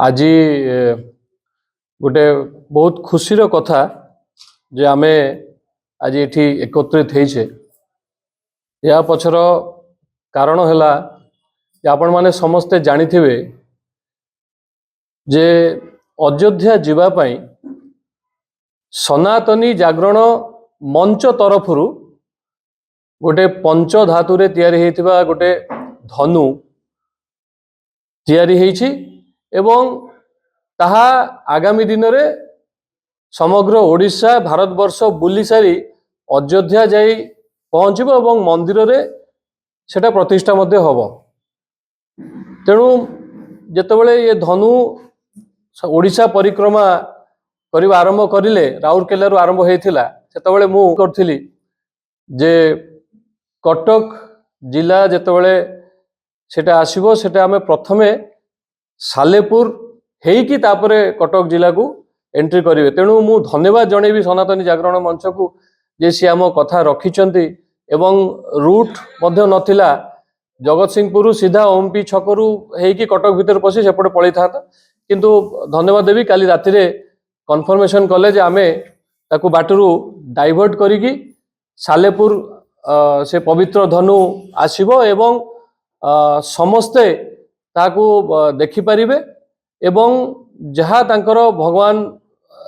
आज गोटे बहुत खुशीर कथा जे आमे आज ये एकत्रित होइछे या पछर कारण हैला जे आपण माने समस्ते जानिथिबे जे अयोध्या जीवा पई सनातनी जागरण मंच तरफरु गोटे पंच धातुरे तैयारी हेतिबा गोटे धनु तैयारी हेछि एवं ताहा आगामी दिन रे समग्र ओडिशा भारतवर्ष बुली सारी अयोध्या जाई पहुँचबो एवं मंदिर रे सेटा प्रतिष्ठा मध्य हबो। तेणु जेतेबेले ये धनु ओडिशा परिक्रमा करिबा आरंभ करिले राउरकेला रु आरंभ हेतिला सेतेबेले मु करथिली जे कटक जिला जेतेबेले सेटा आसीबो सेटा हमें प्रथमे सालेपुर हेइकी तापरे कटक जिला को एंट्री करिवे। तेणु मु धन्यवाद जणेबी सनातनी जागरण मंच को जे सी आम कथा रखिचंती एवं रूट मध्य नथिला जगत सिंहपुर सीधा ओमपी छकरू हेइकी कटक भीतर पसी सेपटे पळै थाता किंतु धन्यवाद देवी काली राति रे कन्फर्मेशन कले जे आमे ताकू बाटरू डाइवर्ट करिकी सालेपुर से पवित्र धनु आसीबो एवं समस्ते ताकू देखि परिबे एवं जहाँ तांकर भगवान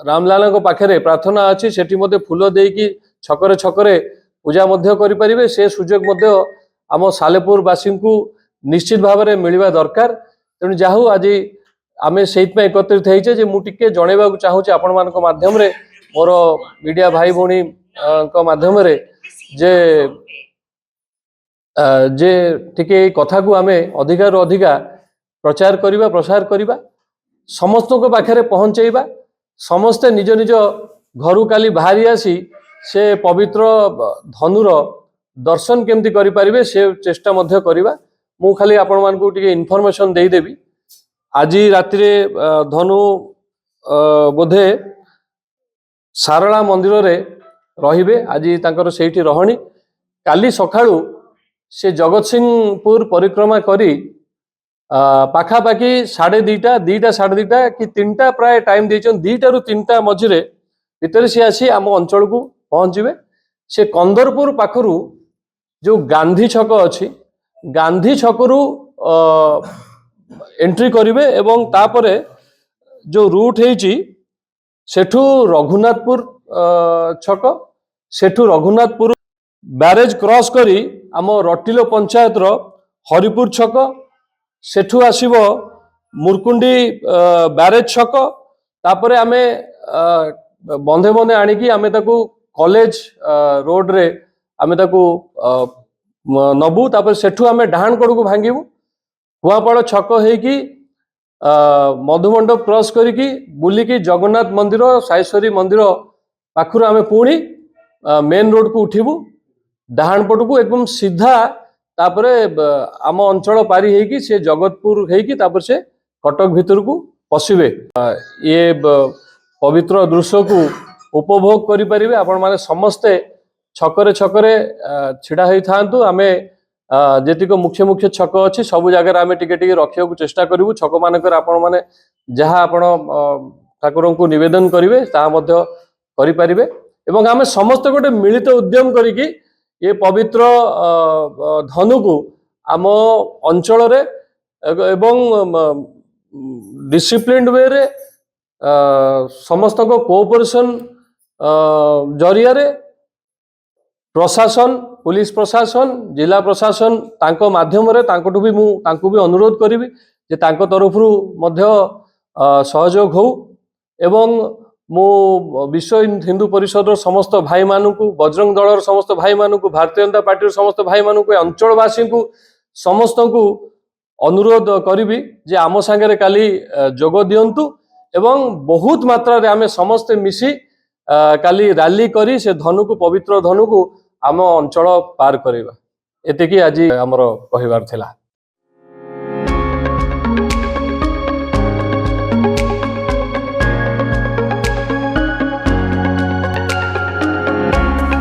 रामलाल को पाखरे प्रार्थना अच्छी सेठी मध्य फूल देकी छकरे छकरे पूजा मध्य करि परिबे से सुजोग मध्य आम सालेपुर वासी को निश्चित भाव में मिलवा दरकार। तेणु जाहु आज आमे सेइत में एकत्रित होइछे जे मु टिके जणेबा को चाहूची आपण मानक माध्यम रे मोर मीडिया भाई भौणी को माध्यम रे जे जे टिके कथा को आमे अधिकार अधिका प्रचार करिबा प्रसार करिबा समस्त को पाखरे पहुंचेबा समस्ते निज निज घरु काली बाहरी आसी से पवित्र धनुर दर्शन केमती करि परिबे से चेष्टा मध्य करिबा। मु खाली आपण मान को टिके इन्फॉर्मेशन देई देबी आज राति रे धनु बोधे सारला मंदिर रे रहिबे आज तांकर सेठी रहणी काली सखाळू से जगत सिंहपुर परिक्रमा करी पाखापाखि 2:30 2:30 कि 3टा प्राय टाइम देचन 2टा रु 3टा मझिरे भितर से आसी आम अंचल को पहुंचबे। से कंदरपुर पाखरु जो गांधी छक अछि गांधी छकरू एंट्री करिवे एवं तापरे जो रूट हेची सेठू रघुनाथपुर छक सेठू रघुनाथपुर बैरेज क्रॉस करी आम रटिलो पंचायत रो हरिपुर छक सेठू आसीबो मुरकुंडी बैरेज छक तापरे आमे बंधे बंधे आनिकी आमे ताकू कॉलेज रोड रे आमे ताकू नबू तापर सेठू आमे डाहान कोड को भांगीबू कुआपाड़ छक हेकी मधुमंडप क्रॉस करिकी बुलिकी जगन्नाथ मंदिर साईश्वरी मंदिर पाखुर आमे पुणी मेन रोड को उठिबू डाहान पट को एकदम सीधा तापरे आम अंचल पारी हेकी से जगतपुर हेकी तापर से कटक भीतर को पशिबे ये पवित्र दृश्य को उपभोग करि परिबे। आपण माने समस्ते छकरे छकरे छिड़ा होई थांतु आमे जेतिक मुख्य मुख्य छक अछि सब जगह आमे टिके टिके रखिया को चेष्टा करिवु छक मानकर आपण माने जहा आपण ठाकुरन को निवेदन करिवे ता मध्य करि परिबे एवं आमे समस्त गोटे मिलित उद्यम करिकी ये पवित्र धनु को आम अंचल रे एवं डिसिप्लिन्ड वे रे समस्त को कोऑपरेशन जरिया रे प्रशासन पुलिस प्रशासन जिला प्रशासन तांको माध्यम रे तांको भी मु तांको भी अनुरोध करिवि जे तांको तरफ रु मध्य सहयोग हो एवं मु विश्व हिंदू परिषद समस्त भाई मानू को बजरंग दल समस्त भाई मानू को भारतीय जनता पार्टी समस्त भाई मानू को अंचलवासी को समस्त को अनुरोध करी जे आम सांगे काली जोग दियंतु एवं बहुत मात्रा रे आमे समस्ते मिसी काली रैली करी से धनु को पवित्र धनु को आम अंचल पार करवा एतिकी आज आमर कहिबार थिला।